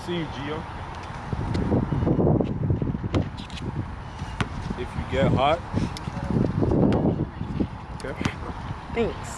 See you, Gio. If you get hot. Okay. Thanks.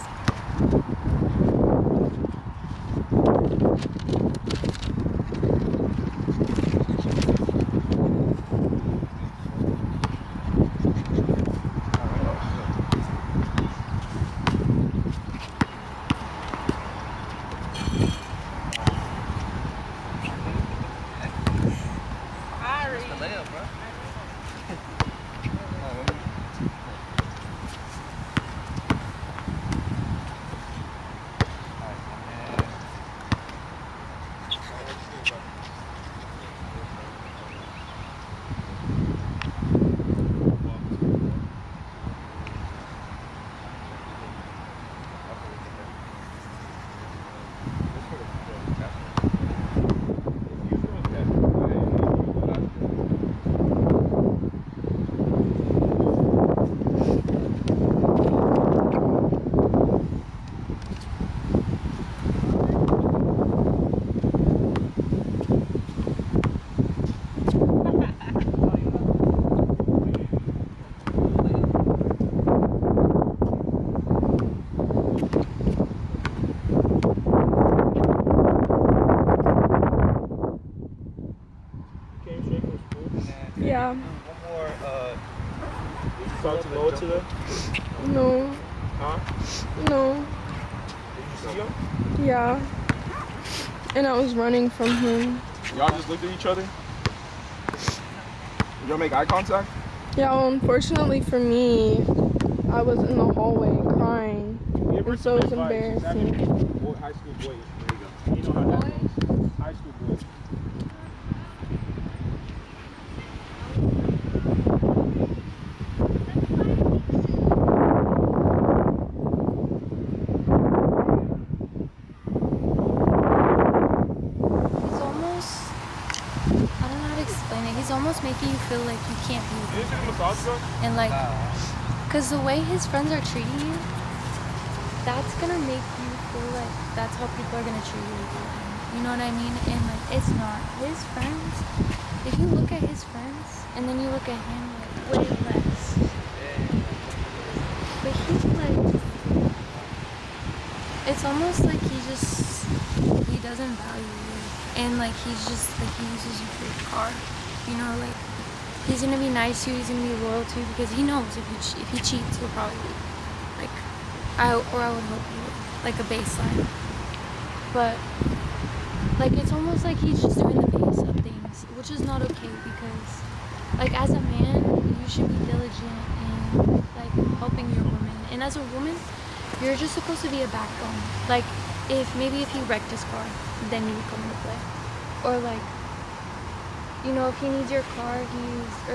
Yeah. One more, did you talk to Noah today? No. Huh? No. Did you see him? Yeah. And I was running from him. Y'all just looked at each other? Did y'all make eye contact? Yeah, well, unfortunately for me, I was in the hallway crying. And so it was embarrassing. High school boys. There you go. You know how that goes. High school boys. He's almost making you feel like you can't be with him. And like, because the way his friends are treating you, that's gonna make you feel like that's how people are gonna treat you. You know what I mean? And like, it's not. His friends, if you look at his friends and then you look at him, like, way less. But he's like, it's almost like he doesn't value you. And like, he uses you for your car. You know, like, he's gonna be nice to you, he's gonna be loyal to you, because he knows if he cheats, he'll probably leave. Like, I would hope he would, like a baseline. But, like, it's almost like he's just doing the base of things, which is not okay, because, like, as a man, you should be diligent in, like, helping your woman. And as a woman, you're just supposed to be a backbone. Like, if he wrecked his car, then you would come into play. Or, like, you know, if he needs your car, or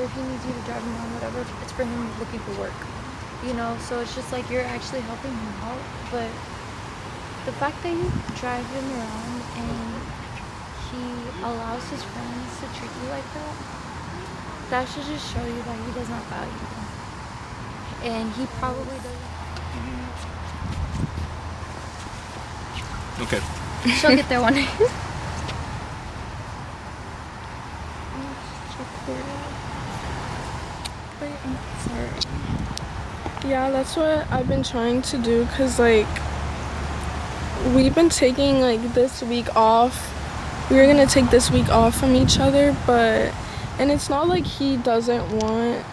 if he needs you to drive him around, whatever, it's for him looking for work. You know, so it's just like you're actually helping him out. But the fact that you drive him around and he allows his friends to treat you like that should just show you that he does not value you. And he probably doesn't. Okay. She'll get there one day. Yeah, that's what I've been trying to do, because like we've been taking like this week off. We were gonna take this week off from each other, and it's not like he doesn't want,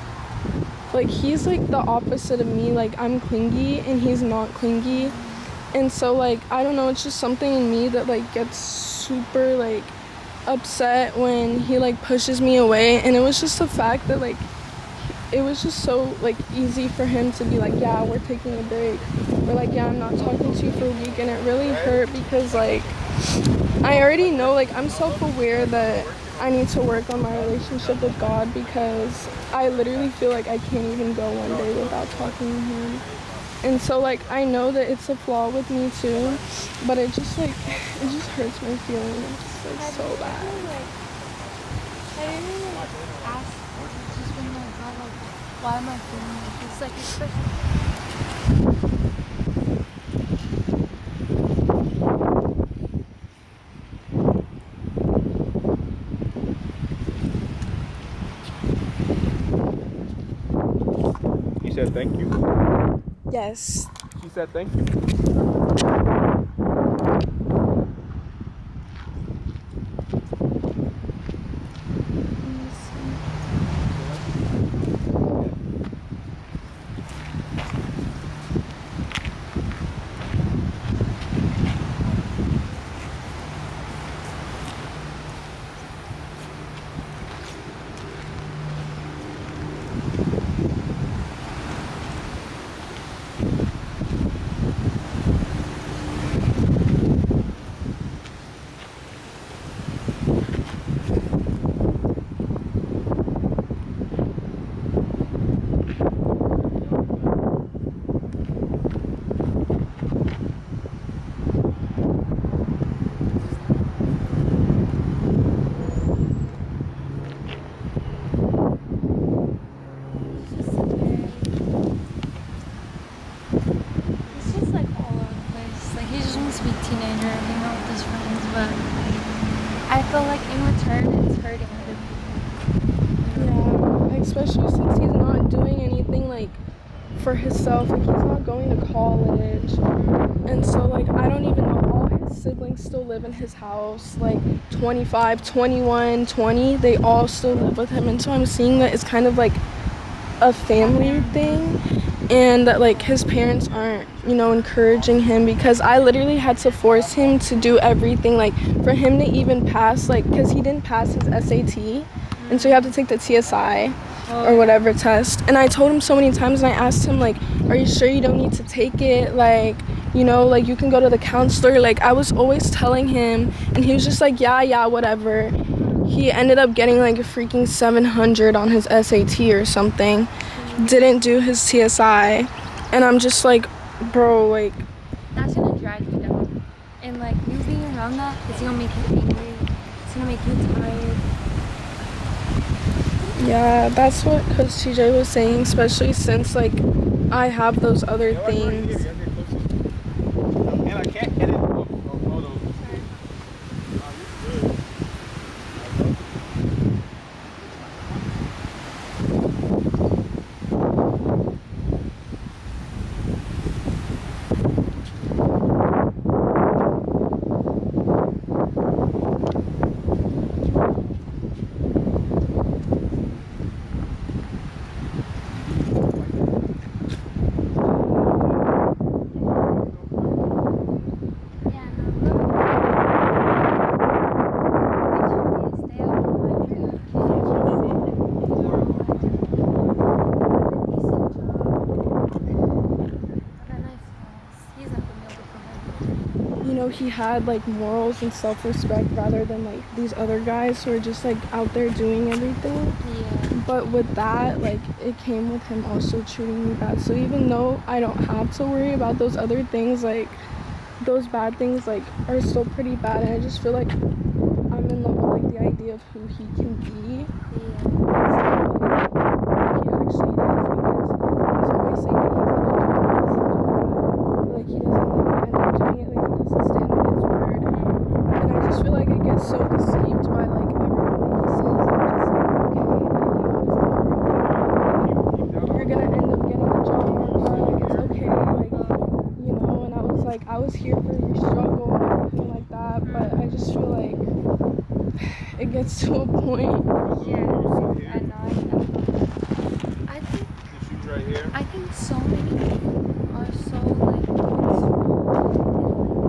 like, he's like the opposite of me. Like, I'm clingy and he's not clingy, and so like I don't know, it's just something in me that like gets super like upset when he like pushes me away. And it was just the fact that like it was just so like easy for him to be like, yeah, we're taking a break, or like, yeah, I'm not talking to you for a week. And it really hurt, because like I already know, like, I'm self-aware that I need to work on my relationship with God, because I literally feel like I can't even go one day without talking to him. And so like I know that it's a flaw with me too, but it just hurts my feelings like so bad. Why am I feeling like this? Like, especially said thank you. Yes. She said thank you. He's just like all over the place. Like he just wants to be a teenager and hang out with his friends, but I feel like in return it's hurting other people. Yeah, especially since he's not doing anything like for himself. Like he's not going to college, and so like I don't even know. All his siblings still live in his house. Like 25, 21, 20, they all still live with him, and so I'm seeing that it's kind of like a family thing, and that like his parents aren't, you know, encouraging him, because I literally had to force him to do everything, like for him to even pass, like because he didn't pass his SAT, and so you have to take the TSI or whatever test, and I told him so many times, and I asked him like, are you sure you don't need to take it, like, you know, like you can go to the counselor. Like I was always telling him, and he was just like, yeah, whatever. He ended up getting like a freaking 700 on his SAT or something. Didn't do his TSI, and I'm just like, bro, like That's gonna drag you down, and like you being around that is gonna make you angry. It's gonna make you tired. yeah, that's what Coach TJ was saying, especially since like I have those other things. And I can't edit photos. You know, he had like morals and self-respect rather than like these other guys who are just like out there doing everything. Yeah. But with that, like it came with him also treating me bad. So even though I don't have to worry about those other things, like those bad things like are still pretty bad, and I just feel like I'm in love with like the idea of who he can be. He actually is, because he's always saying that he's gonna do this, but like he doesn't like end up doing it, like he doesn't stand on his word. And I just feel like I get so deceived by like everything that he says. I'm just like, okay, like, you know, it's not real. Like, you're gonna end up getting a job or like it's okay, like, you know. And I was like, I was here for your struggle and everything like that, but I just feel like it gets to a point. I think so many people are so like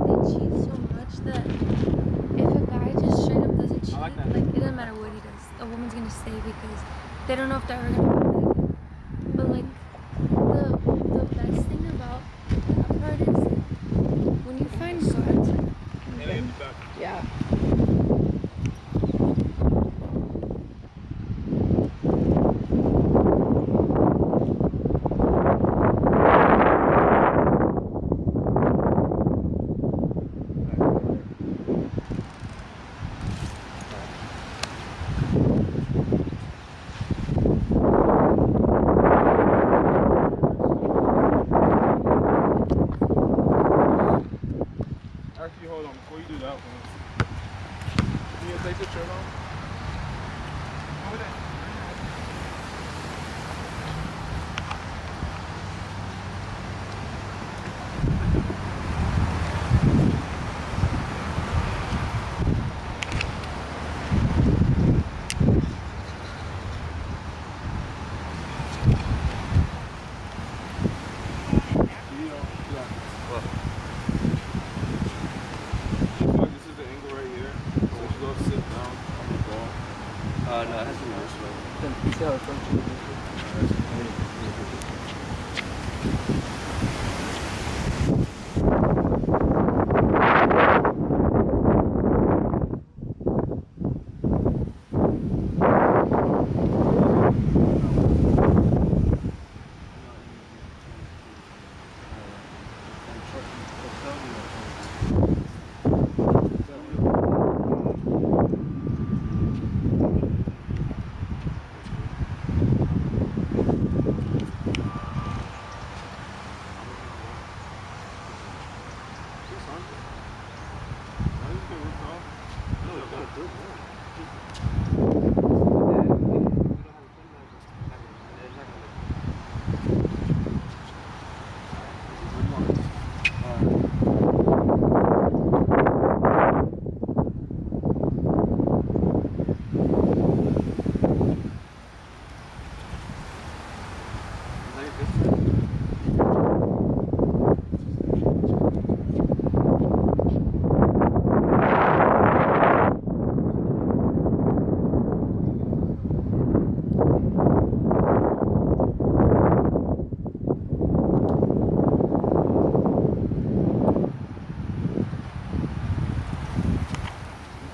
they cheat so much that if a guy just straight up doesn't cheat, like it doesn't matter what he does, a woman's gonna stay because they don't know if they're ever gonna come back again. But like the best thing about that part is when you find God, Yeah. Actually, hold on. Before you do that one, can you take the shirt off? Over there. No, it has to be this way. Then see how it functions this way.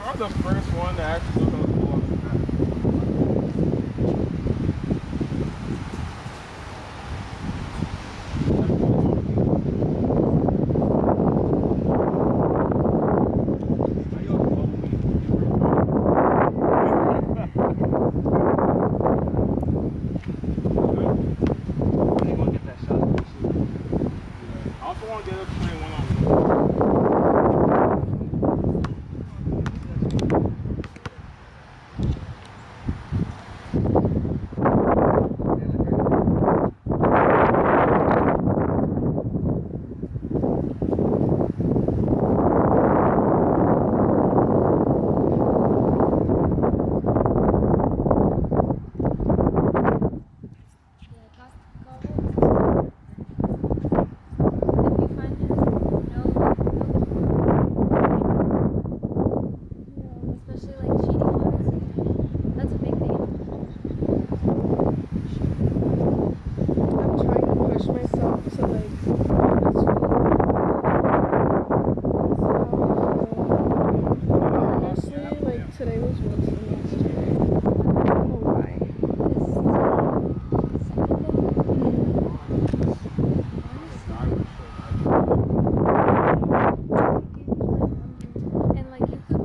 I'm the first one to actually look on the floor. I also want to get up to play one-on-one. I'm trying to push myself to like go to school. Honestly, like today was worse than yesterday. I don't know why. And like you could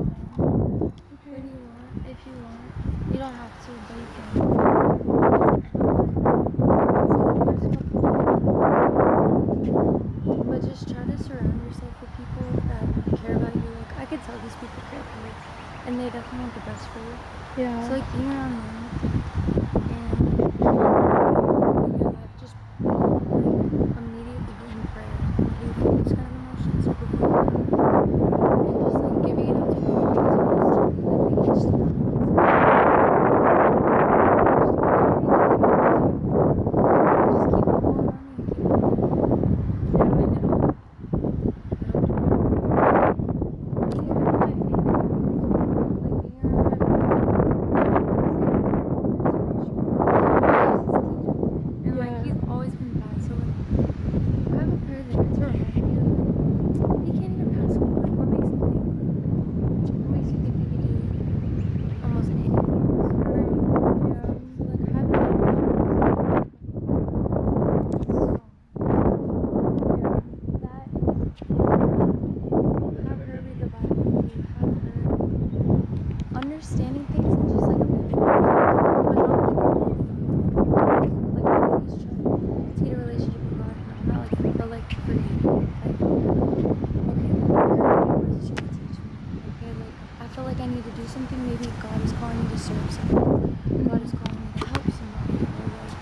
when you want, if you want. You don't have to, but you can. But just try to surround yourself with people that care about you. Like I could tell these people care for you, and they definitely want the best for you. Yeah. So like being around them and your life just like immediately getting prayer, do you feel those kind of emotions before and just like giving it up to God because just keep it going on and keep it and like he's always been bad, so like I have a prayer there to remind me of like he can't even pass school. Like what makes him think what makes you think he can do almost anything else? You know what I mean? Yeah. So like have a have her read the Bible with you, have her understanding things and just like a bit, but not like he's trying to get a relationship with God, not like for you. Like, okay, what is you gonna teach me? Okay, like I feel like I need to do something. Maybe God is calling me to serve someone. God is calling me to help somebody, or like,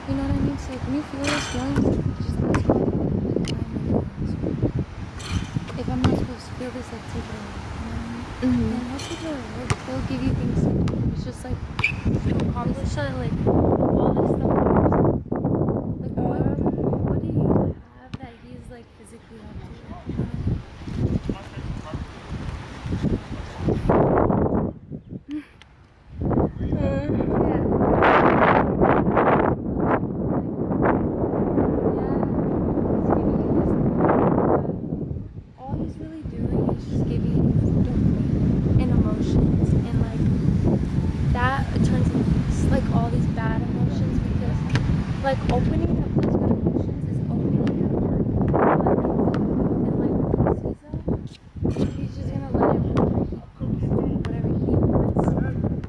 you know what I mean? So like when you feel those feelings, just ask God, like, why am I feeling this? If I'm not supposed to feel this, like take it away. You know what I mean? And he'll take it away. He'll give you things to do. It's just like to accomplish that, like all this stuff. Like what do you have that he's like physically up to? You know what I mean? like opening up those good emotions is opening your heart. And like when he sees that, he's just gonna let it whatever he posts and whatever he wants.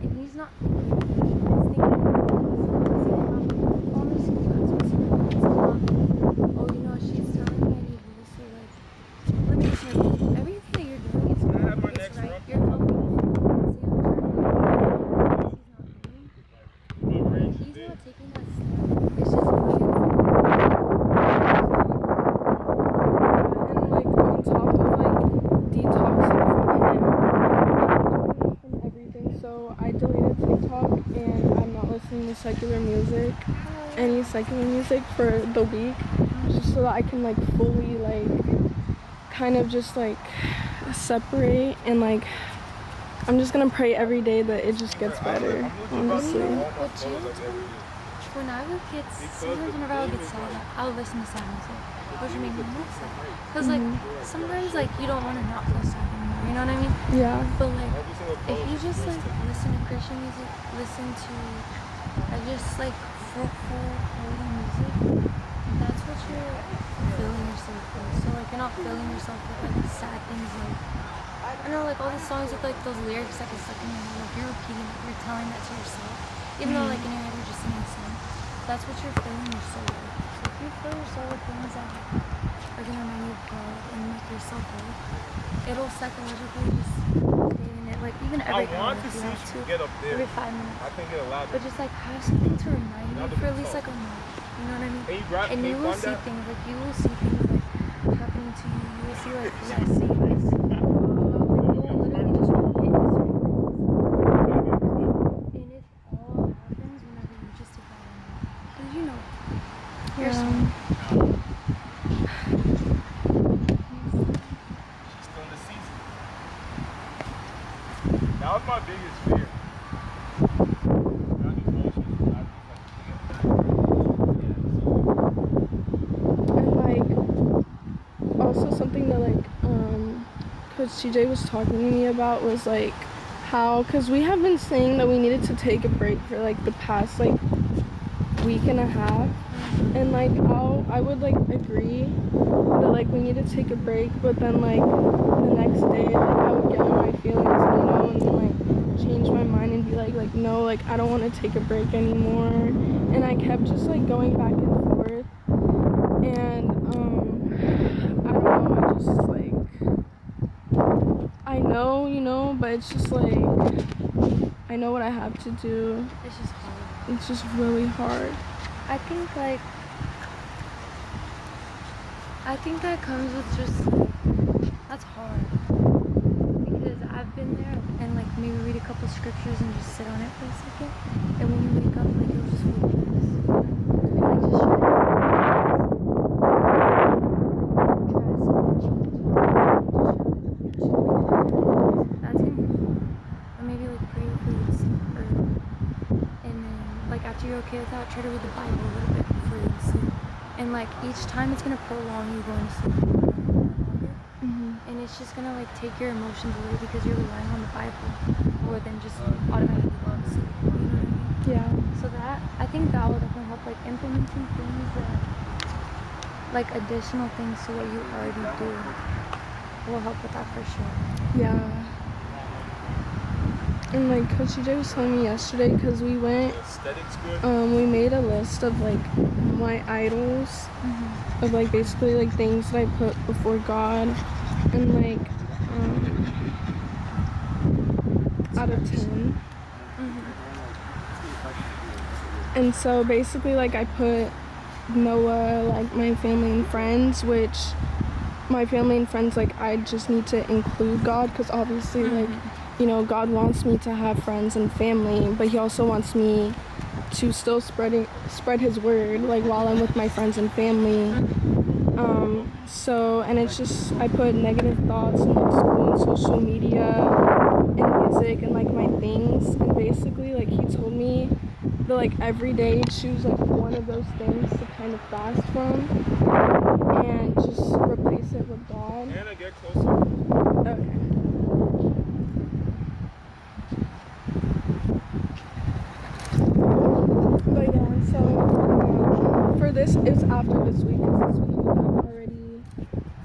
And he's not thinking about it. He's thinking about oh, I'm just God's listen. It's not, oh, you know, she's telling me I need this, or like, let me just say, everything that you're doing is right. It's right. You're helping him see how he's not taking that step. It's just And like on top of like detoxing from everything, so I deleted TikTok and I'm not listening to secular music, any secular music for the week, just so that I can like fully like kind of just like separate and like I'm just gonna pray every day that it just gets better, honestly. What changed me? When I would get, sometimes whenever I would get sad, I would listen to sad music, which would make me more sad. Because, like, sometimes, like, you don't want to not feel sad anymore, you know what I mean? Yeah. But, like, if you just, like, listen to Christian music, listen to, like, fruitful, holy music, that's what you're filling yourself with. So, like, you're not filling yourself with, like, sad things, like, I know, like, all the songs with, like, those lyrics that get stuck in your head, like, you're repeating it, you're telling that to yourself. Even though, like, in your head, you're just singing songs. That's what you're filling your soul with. So if you fill your soul with things that are going to remind you of God and make yourself whole, it'll psychologically just stay in it. Like, even every hour if you have to, every 5 minutes. But just, like, have something to remind you for at least, like, a month. You know what I mean? And you will see things, like, happening to you. You will see, like, yeah, I see this. You'll literally just forget certain things. And it all happens whenever you just take that in. Because you know, you're smart. She's still in the season. That was my biggest fear. And like also something that like Coach TJ was talking to me about was like how, because we have been saying that we needed to take a break for like the past like week and a half, and like I would like agree that like we need to take a break, but then like the next day like I would get in my feelings, you know, and then like change my mind and be like no, like I don't want to take a break anymore, and I kept just like going back and forth, and I don't know, I just like I know, you know, but it's just like I know what I have to do. It's just hard. It's just really hard. I think that comes with just like, that's hard. Because I've been there and like maybe read a couple scriptures and just sit on it for a second. And when you wake up, like you'll just feel this. And like just try to that's gonna be hard. Or maybe like pray before you sleep, and then like after you're okay with that, try to read the Bible a little bit before you sleep. And like each time it's gonna prolong you going to sleep longer. And it's just gonna like take your emotions away because you're relying on the Bible more than just automatically going to sleep. You know what I mean? Yeah. So that, I think that will definitely help, like implementing things that, like additional things to what you already do will help with that for sure. Yeah. And like Coach TJ was telling me yesterday, because we went, we made a list of like my idols, of like basically like things that I put before God, and like out of 10. And so basically like I put Noah, like my family and friends, which my family and friends, like I just need to include God, because obviously like, you know, God wants me to have friends and family, but he also wants me to still spread his word like while I'm with my friends and family. So, and it's just, I put negative thoughts in like school and social media and music and like my things, and basically like he told me that like every day choose like one of those things to kind of fast from and just replace it with God. Anna, get closer. Okay. But yeah, so this week because this week I'm already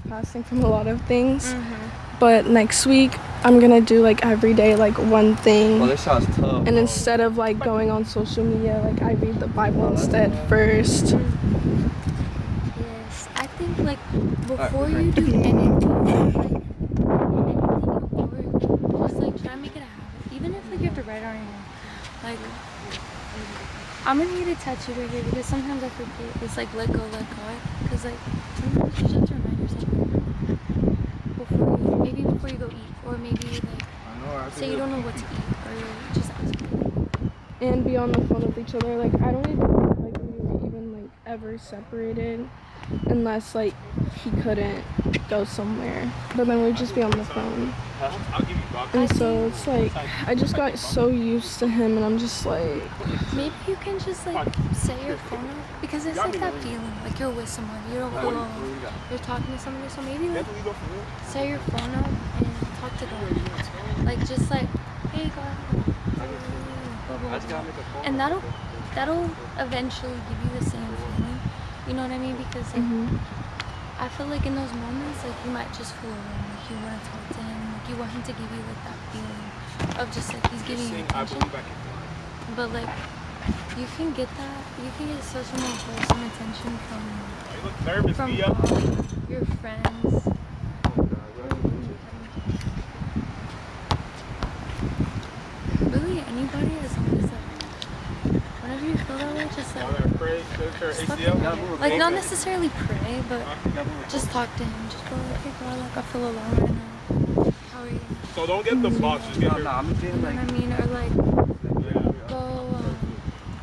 fasting from a lot of things. Mm-hmm. But next week I'm gonna do like every day like one thing. Oh, this sounds tough. And instead of like going on social media, like I read the Bible instead first. Yes, I think like before you do anything, just like try to make it a habit. Even if like you have to write it on your hand. Like I'm gonna need to touch it right here because sometimes I forget. It's like let go, let God. Because like sometimes you just have to remind yourself before you go eat, or maybe like say you don't know what to eat, or just ask for it. And be on the phone with each other. Like I don't even think like we were even like ever separated unless like he couldn't go somewhere. But then we'd just be on the phone. And so it's like I just got so used to him and I'm just like Maybe you can just like say your phone out because it's like that feeling like you're with someone, you're alone, you're talking to somebody. So maybe like say your phone out and talk to God. Like just like, hey God, blah, blah, blah. And that'll eventually give you the same feeling. You know what I mean? Because like, I feel like in those moments, like you might just feel alone, like you want to talk to him, like you want him to give you like that feeling of just like he's giving you attention. But like you can get such an wholesome attention from God, your friends. Really anybody, as long as like whenever you feel that way, just like not necessarily pray, but just talk to him. Just go like, hey God, like I feel alone right now. How are you? So don't get the box, just get your... You know what I mean? Or like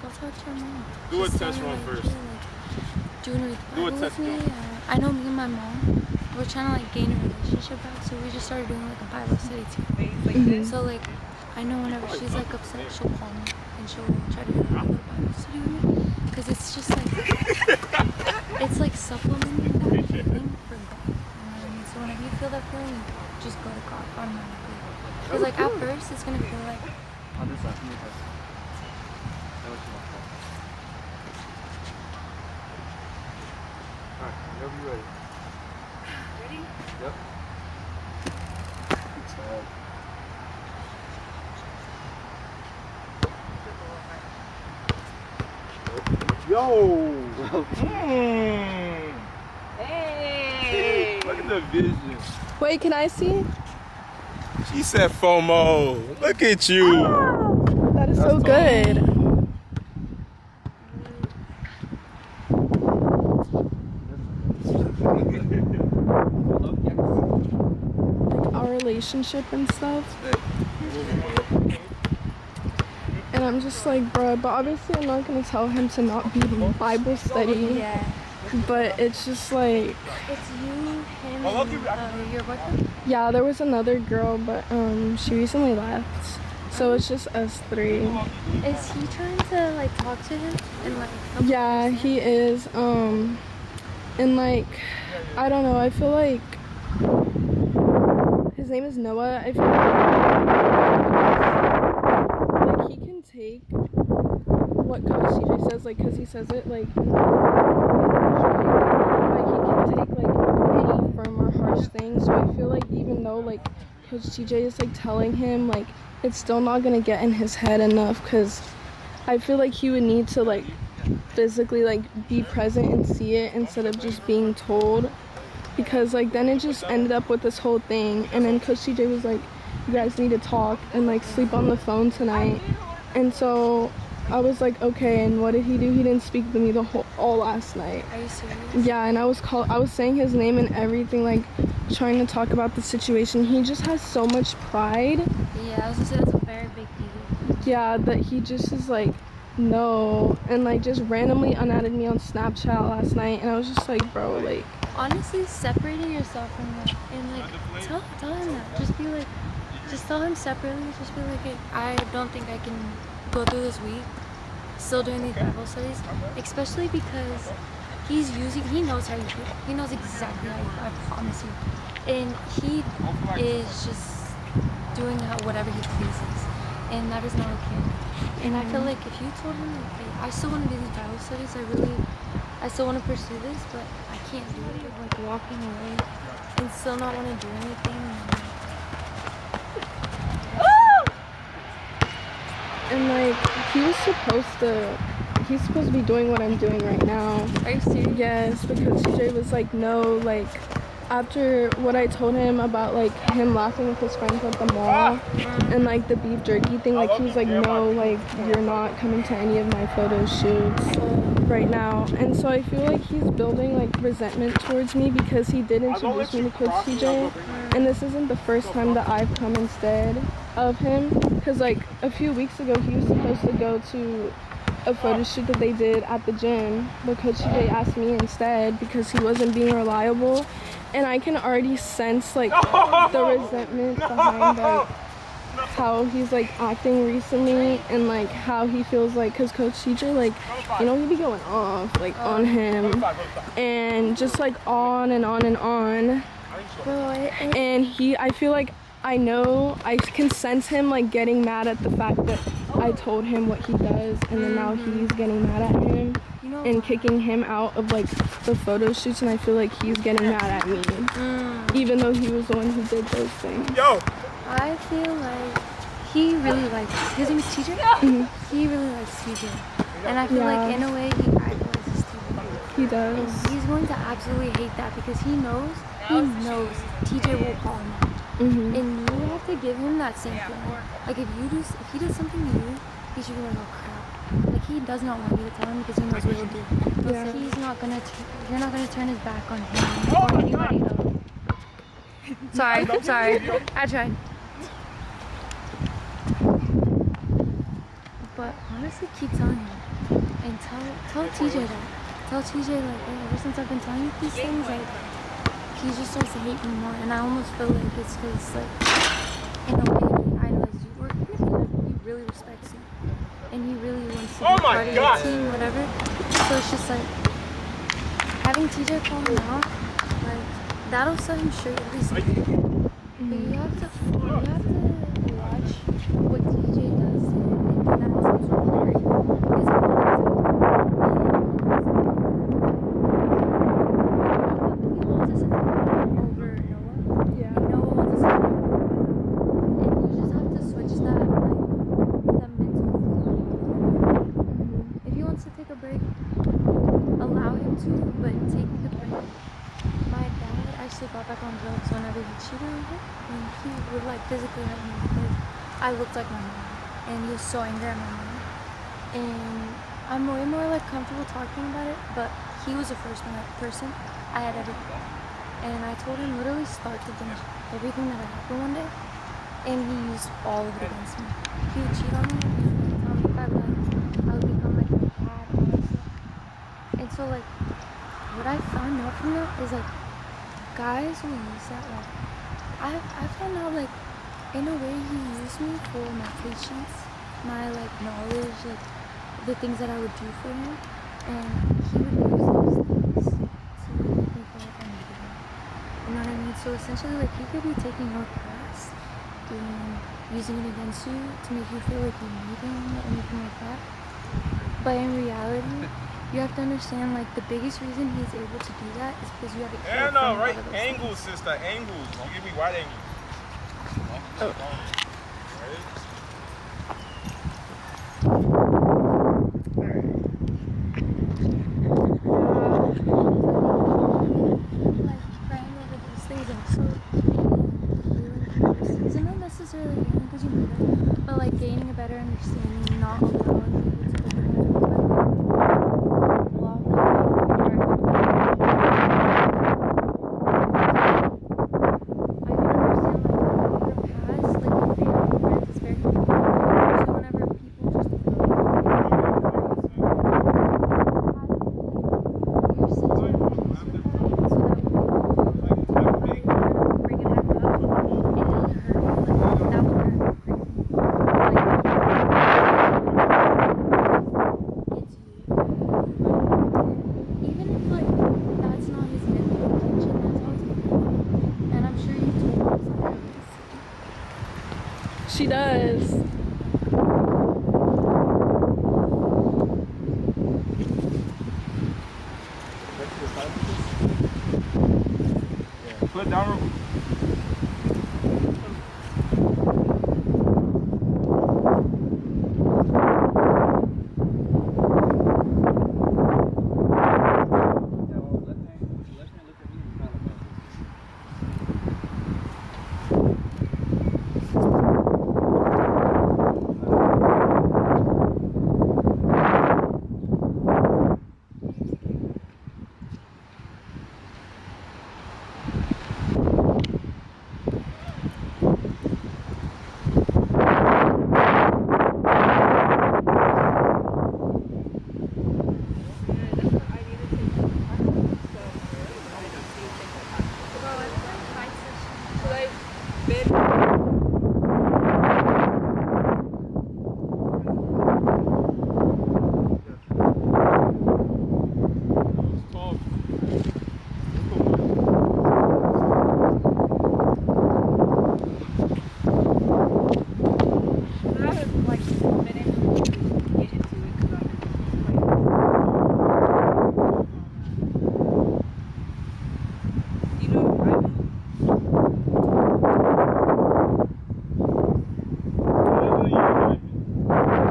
go talk to your mom. Do a Just test tell her, run like, first. hey, like, do you want to read the Do a Bible test with me? run. I know me and my mom, we're trying to like gain a relationship back, so we just started doing like a Bible study too. So like I know whenever she's like upset, she'll call me and she'll try to do a little Bible study with me, because it's just like it's like supplementing that feeling for God. You know what I mean? So whenever you feel that feeling, you just go to God automatically. Because like at first it's gonna feel like Whenever you're ready. ready? Yep. Yo! Hey! Look at the vision. wait, can I see? She said FOMO. Look at you. That is so good. Like our relationship and stuff. And I'm just like, bro, but obviously I'm not gonna tell him to not be Bible study. Yeah. But it's just like, It's you, him, and your boyfriend? yeah, there was another girl, but she recently left. So it's just us three. Is he trying to like talk to him and like help him Yeah, understand? he is. And like, I don't know, I feel like his name is Noah. I feel like he can take what Coach CJ says, like, cause he says it like he can take like any firm or harsh thing. So I feel like even though like Coach CJ is like telling him, like it's still not gonna get in his head enough, cause I feel like he would need to like physically like be present and see it instead of just being told, because like then it just ended up with this whole thing. And then Coach CJ was like, you guys need to talk and like sleep on the phone tonight. And so I was like, okay. And what did he do? He didn't speak to me all last night. Are you serious? Yeah, and I was saying his name and everything, like trying to talk about the situation. He just has so much pride. Yeah, I was gonna say that's a very big deal. Yeah, that he just is like, no, and like just randomly unadded me on Snapchat last night, and I was just like, bro, like, Honestly, separating yourself from that and like tell him that. Just tell him separately. Just be like, hey, I don't think I can go through this week still doing these Bible studies, especially because he knows how you feel. He knows exactly how you feel, I promise you. And he is just doing whatever he pleases, and that is not okay. And I feel like if you told him, like, hey, I still want to do these Bible studies, I really I still want to pursue this, but I can't do it. Like walking away and still not want to do anything. And like he's supposed to be doing what I'm doing right now. Are you serious? Yes, because TJ was like, no, like after what I told him about like him laughing with his friends at the mall and like the beef jerky thing, like he was like, no, like you're not coming to any of my photo shoots right now. And so I feel like he's building like resentment towards me because he did introduce me to Coach TJ, and this isn't the first time that I've come instead of him, because like a few weeks ago he was supposed to go to a photo shoot that they did at the gym, but Coach TJ asked me instead because he wasn't being reliable. And I can already sense like the resentment behind like how he's like acting recently, and like how he feels like, because Coach TJ, like, you know, he be going off like on him and just like on and on and on. And I feel like I can sense him like getting mad at the fact that I told him what he does, and then now he's getting mad at him and kicking him out of like the photo shoots, and I feel like he's getting mad at me, even though he was the one who did those things. I feel like he really likes, his name is TJ? He really likes TJ. And I feel like in a way he idolizes TJ. He does. And he's going to absolutely hate that because he knows TJ will call him out. And you have to give him that same feeling. Like if he does something to you, he should be like, oh crap. Like he does not want you to tell him because he knows what he'll do. Yeah. He's not gonna. You're not gonna turn his back on him or anybody else. Sorry. I tried. But honestly, keep telling him and tell TJ that. Tell TJ like, hey, ever since I've been telling you these things, like he just starts to hate me more, and I almost feel like it's because like in a way he idolizes you, or even if he really respects you. And he really wants to be part of your team, whatever. So it's just like having TJ call him out, like that'll set him straight at least. But you have to watch what TJ does and do that in some sort of way. Because he holds us over Noah. Yeah. And Noah holds us over. And you just have to switch that, like the mental. If he wants to take a break, allow him to, but take the break. My dad actually got back on drugs whenever he cheated on him, and he would like physically hurt me because I looked like my mom, and he was so angry at my mom. And I'm way more like comfortable talking about it, but he was the first person I had ever done. And I told him literally start to finish everything that had happened one day, and he used all of it against me. He would cheat on me, and he would tell me if I lied, I would become like my dad, all that stuff. And so like, what I found out from that is like, guys will use that, like, I found out like, in a way he used me for my patience, my like knowledge, like the things that I would do for him, and he would use those things to make me feel like I needed him. You know what I mean? So essentially like he could be taking your past and using it against you to make you feel like you need him or anything like that. But in reality, you have to understand, like, the biggest reason he's able to do that is because you have a kid. No, right angles, sister, angles. Don't give me wide angles. Oh. Like, crying over these things also, isn't not necessarily healing because you know that, but like gaining a better understanding, not allowing people to She does.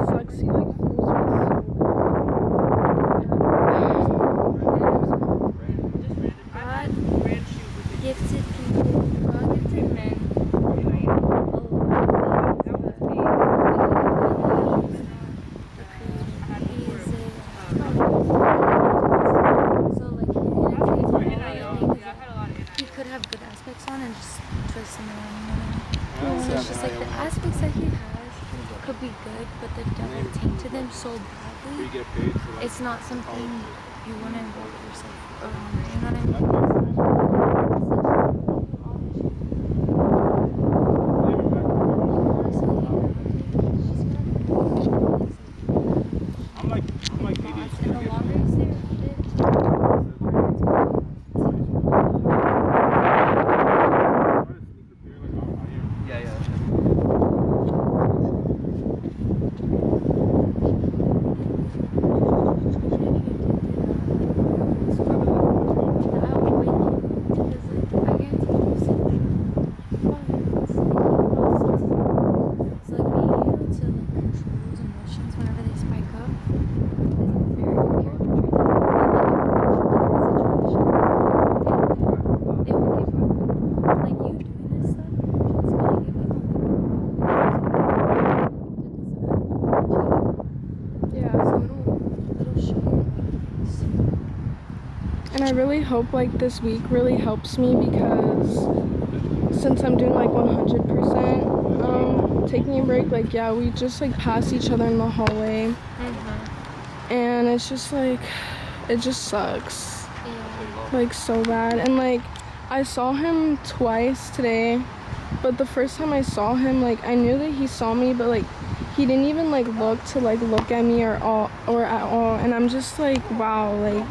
Sucks, he like fools me God gifted people, God gifted men. He could have good aspects on and just twist them around. So it's just like the aspects that he has could be good, but the devil tainted them so badly. It's not something you want to involve yourself around. You know what I mean? And I really hope like this week really helps me because since I'm doing like 100% taking a break, like yeah, we just like pass each other in the hallway. And it's just like, it just sucks. Like so bad. And like I saw him twice today, but the first time I saw him, like I knew that he saw me, but like he didn't even like look at me or at all. And I'm just like, wow, like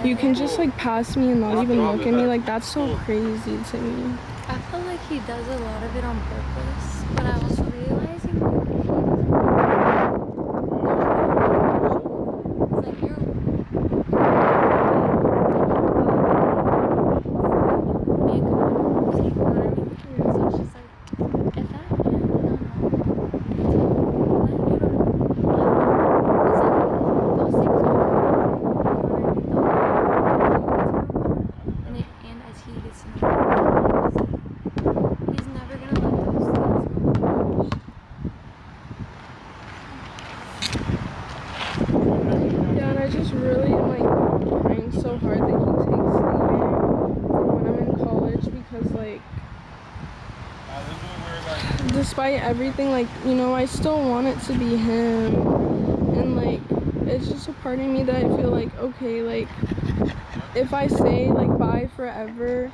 you can just like pass me and not even look at me. Like that's so crazy to me. I feel like he does a lot of it on purpose, but I also realize he it's like you're so it's just like if that I just really am like trying so hard that he takes the year for when I'm in college because like despite everything, like, you know, I still want it to be him. And like it's just a part of me that I feel like, okay, like if I say like bye forever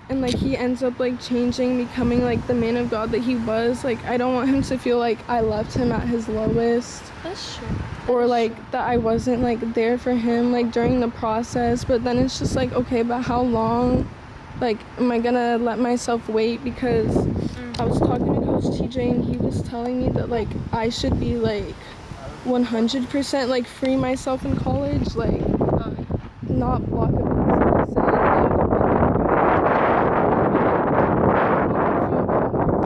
and like he ends up like changing, becoming like the man of God that he was, like I don't want him to feel like I left him at his lowest. That's true. Or like that I wasn't like there for him like during the process. But then it's just like, okay, but how long like am I gonna let myself wait? Because I was talking to Coach TJ and he was telling me that like I should be like 100% like free myself in college, like not block it because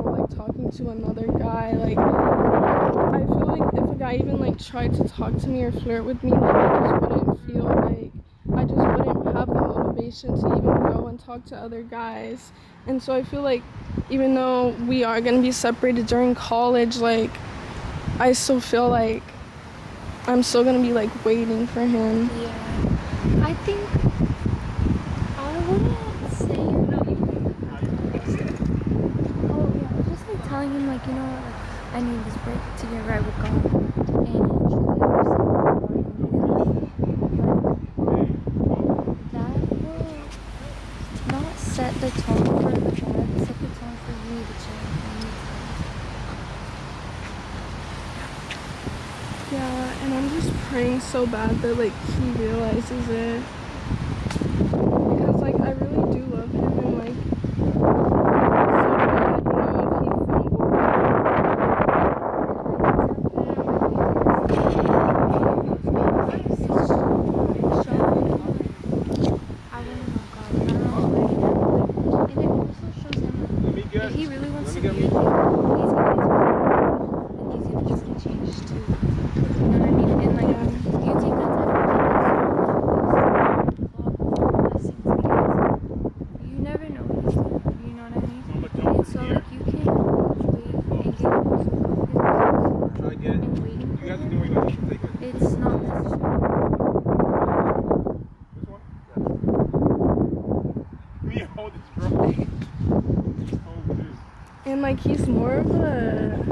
like talking to another guy. Like I feel like if a guy even like tried to talk to me or flirt with me, like I just wouldn't feel like, I just wouldn't have the motivation to even go and talk to other guys. And so I feel like even though we are gonna be separated during college, like I still feel like I'm still gonna be like waiting for him. Yeah, I think I wouldn't say just like telling him like, you know what, like I need this break to get right with God and truly that will not set the tone for the God, set the tone for you to change. Yeah, and I'm just praying so bad that like he realizes it. Because like I really do love him and like so bad, you know, if he fumbled. change too. You know what I mean? And like, Yeah. you take that time to because you never know what he's doing. You know what I mean? And so like you can wait and get I get it. and waiting You for guys are him. doing what you should take it. It's not necessary. This one? Me hold this, bro. Hold this. And like he's more of a,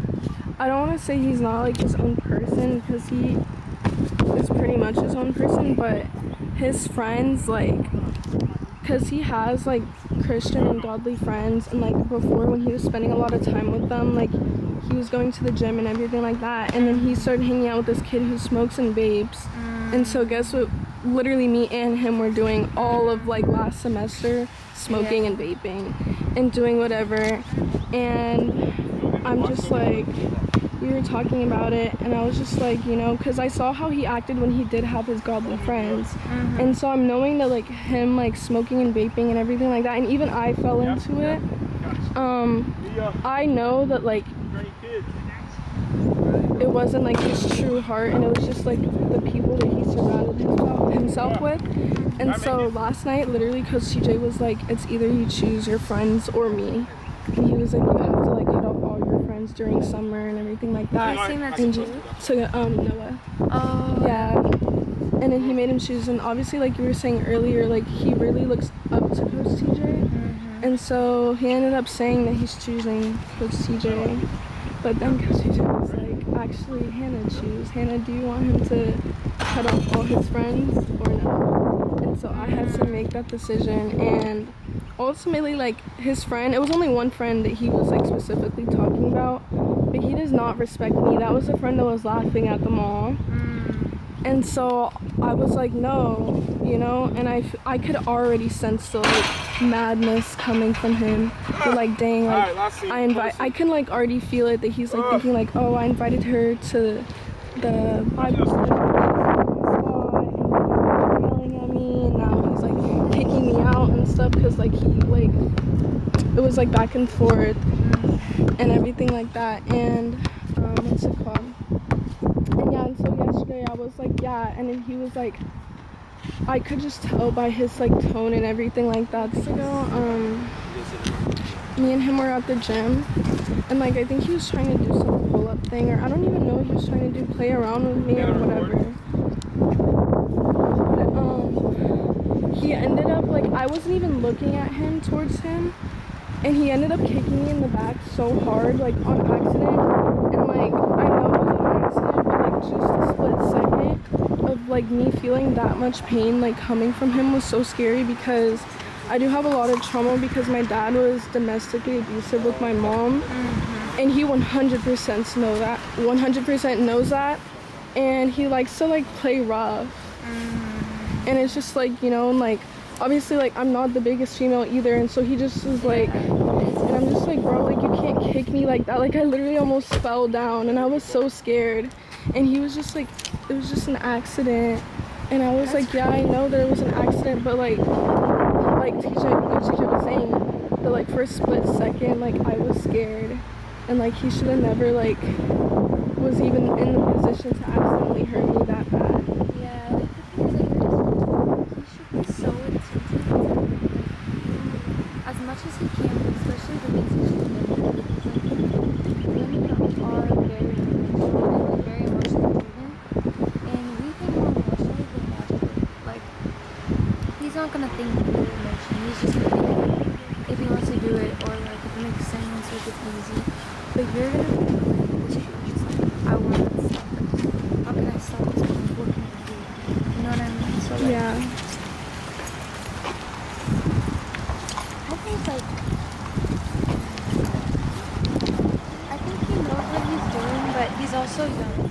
I don't want to say he's not like his own person because he is pretty much his own person, but his friends, like, because he has like Christian and godly friends, and like before when he was spending a lot of time with them, like he was going to the gym and everything like that, and then he started hanging out with this kid who smokes and vapes. And so guess what, literally me and him were doing all of like last semester, smoking and vaping and doing whatever. And I'm just like, we were talking about it, and I was just like, you know, because I saw how he acted when he did have his godly friends. And so I'm knowing that like him like smoking and vaping and everything like that, and even I fell into it. I know that like it wasn't like his true heart, and it was just like the people that he surrounded himself with. And so last night, literally, Coach TJ was like, it's either you choose your friends or me. And he was like, you have to like cut off all your friends during summer and everything like that. Who seen that And to Noah. Oh. Yeah. And then he made him choose, and obviously like you were saying earlier, like he really looks up to Coach TJ. And so he ended up saying that he's choosing Coach TJ. But then Coach TJ was like, actually, Hannah, choose. Hannah, do you want him to cut off all his friends or no? And so I had to make that decision. And ultimately, like, his friend, it was only one friend that he was, like, specifically talking about. But he does not respect me. That was the friend that was laughing at the mall. And so I was like, no, you know? And I could already sense the, like, madness coming from him. But, like, dang, like, I can, like, already feel it that he's, like, thinking, like, oh, I invited her to the Bible study. And yelling at me, and now he's, like, kicking me out and stuff because, like, he, like, it was, like, back and forth and everything like that. And, what's it called? And yeah, and so yesterday I was like, yeah, and then he was like, I could just tell by his like tone and everything like that. So me and him were at the gym, and like I think he was trying to do some pull-up thing, or I don't even know what he was trying to do, play around with me or whatever. But he ended up like, I wasn't even looking at him towards him, and he ended up kicking me in the back so hard, like on accident. And like I know it was an accident, but like just a split second of like me feeling that much pain like coming from him was so scary, because I do have a lot of trauma because my dad was domestically abusive with my mom. And he 100% knows that, and he likes to like play rough. And it's just like, you know, and like obviously like I'm not the biggest female either, and so he just was like, and I'm just like, bro, like you can't kick me like that. Like I literally almost fell down, and I was so scared. And he was just like, it was just an accident. And I was like, yeah, I know that it was an accident, but like teacher was saying that like for a split second, like I was scared, and like he should have never like was even in the position to accidentally hurt me that bad. Yeah, like the thing is, like, he should be so attentive, as much as he can, but especially the things he should do. Because like women are very emotionally driven, and we think more emotionally than logically. Like he's not gonna think through emotion. He's just gonna think if he wants to do it, or like if it makes sense, or if it's easy. But you're gonna think like this is like, I want to stop this. How can I stop this? What can I do? You know what I mean? So like, Yeah. I think like, I think he knows what he's doing, but he's also young.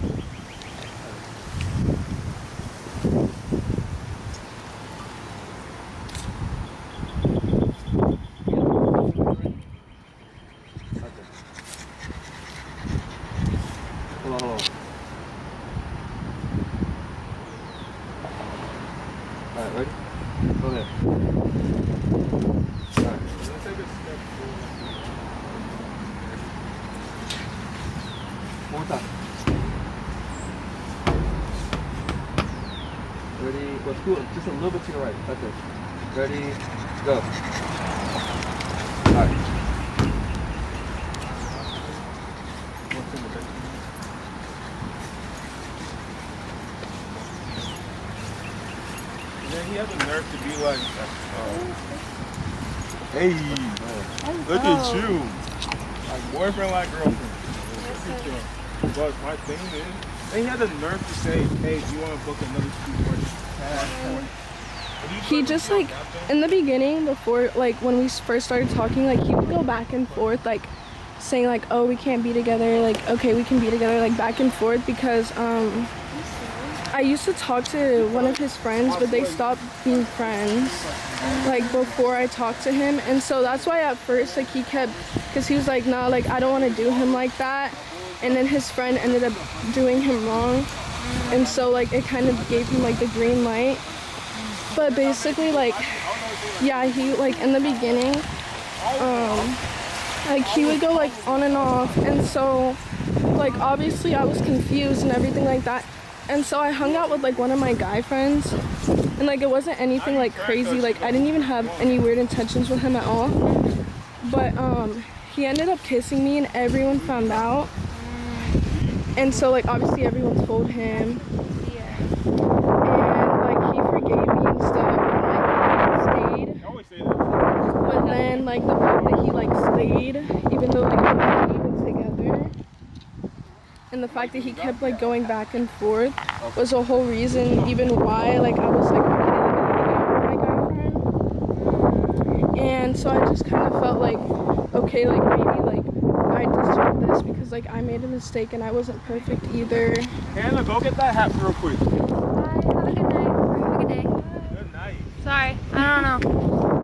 Hold on. Alright, ready? Go ahead. Alright. One more time. Ready? Well, scoot just a little bit to the right. That's it. Ready? Go. Alright. What's in the back? And then he had the nerve to be like, hey, look at you. Like boyfriend, like girlfriend. Look at you. But my thing is, and he had the nerve to say, hey, do you want to book another school? He just like in the beginning, before like when we first started talking, like he would go back and forth, like saying like, oh, we can't be together, like okay, we can be together, like back and forth, because I used to talk to one of his friends, but they stopped being friends like before I talked to him. And so that's why at first like he kept, because he was like, nah, like I don't want to do him like that. And then his friend ended up doing him wrong, and so like it kind of gave him like the green light. But basically, like, yeah, he like in the beginning, like he would go like on and off, and so like obviously I was confused and everything like that. And so I hung out with like one of my guy friends, and like it wasn't anything like crazy, like I didn't even have any weird intentions with him at all. But he ended up kissing me and everyone found out. And so like obviously everyone told him. And like he forgave me and stuff and like stayed. But then like the fact that he like stayed, even though like we weren't even together, and the fact that he kept like going back and forth was a whole reason even why like I was like, okay, let me hang out with my guy friend. And so I just kind of felt like, okay, like maybe like I deserve this because like I made a mistake and I wasn't perfect either. Hannah, go get that hat real quick. Bye. Have a good night. Or have a good day. Good night. Sorry. I don't know.